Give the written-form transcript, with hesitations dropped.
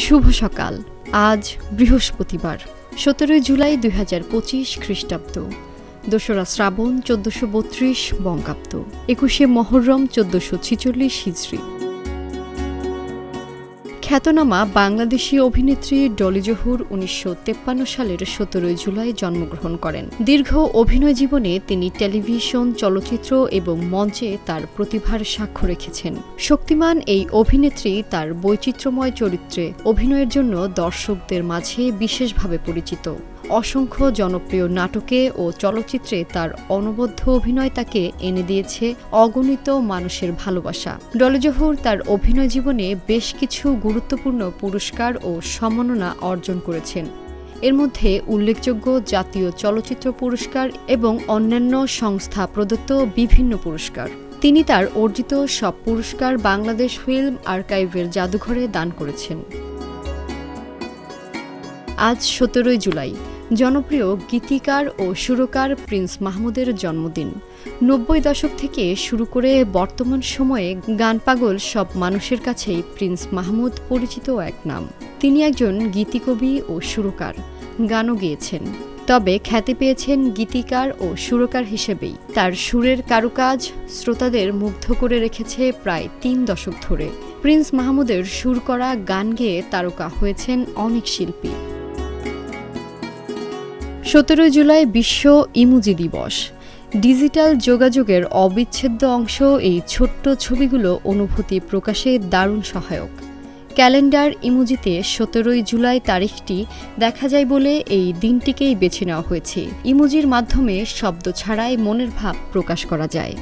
শুভ সকাল। আজ বৃহস্পতিবার 17 জুলাই 2025 খ্রিস্টাব্দ, 2রা শ্রাবণ 1432 বঙ্গাব্দ, 21শে মহররম 1446 হিজরি। খ্যাতনামা বাংলাদেশি অভিনেত্রী ডলি জহুর 1953 সালের 17 জুলাই জন্মগ্রহণ করেন। দীর্ঘ অভিনয় জীবনে তিনি টেলিভিশন, চলচ্চিত্র এবং মঞ্চে তার প্রতিভার সাক্ষ্য রেখেছেন। শক্তিমান এই অভিনেত্রী তার বৈচিত্র্যময় চরিত্রে অভিনয়ের জন্য দর্শকদের মাঝে বিশেষভাবে পরিচিত। অসংখ্য জনপ্রিয় নাটকে ও চলচ্চিত্রে তার অনবদ্য অভিনয় তাকে এনে দিয়েছে অগণিত মানুষের ভালোবাসা। ডলি জহুর তার অভিনয় জীবনে বেশ কিছু গুরুত্বপূর্ণ পুরস্কার ও সম্মাননা অর্জন করেছেন। এর মধ্যে উল্লেখযোগ্য জাতীয় চলচ্চিত্র পুরস্কার এবং অন্যান্য সংস্থা প্রদত্ত বিভিন্ন পুরস্কার। তিনি তার অর্জিত সব পুরস্কার বাংলাদেশ ফিল্ম আর্কাইভের জাদুঘরে দান করেছেন। আজ 17 জুলাই জনপ্রিয় গীতিকার ও সুরকার প্রিন্স মাহমুদের জন্মদিন। 90 দশক থেকে শুরু করে বর্তমান সময়ে গান পাগল সব মানুষের কাছেই প্রিন্স মাহমুদ পরিচিত এক নাম। তিনি একজন গীতিকবি ও সুরকার, গানও গেয়েছেন। তবে খ্যাতি পেয়েছেন গীতিকার ও সুরকার হিসেবেই। তার সুরের কারুকাজ শ্রোতাদের মুগ্ধ করে রেখেছে প্রায় 3 দশক ধরে। প্রিন্স মাহমুদের সুর করা গান গেয়ে তারকা হয়েছেন অনেক শিল্পী। 17 জুলাই বিশ্ব ইমোজি দিবস। ডিজিটাল যোগাযোগের অবিচ্ছেদ্য অংশ এই ছোট্ট ছবিগুলো অনুভূতি প্রকাশে দারুণ সহায়ক। ক্যালেন্ডার ইমোজিতে 17 জুলাই তারিখটি দেখা যায় বলে এই দিনটিকেই বেছে নেওয়া হয়েছে। ইমোজির মাধ্যমে শব্দ ছাড়াই মনের ভাব প্রকাশ করা যায়।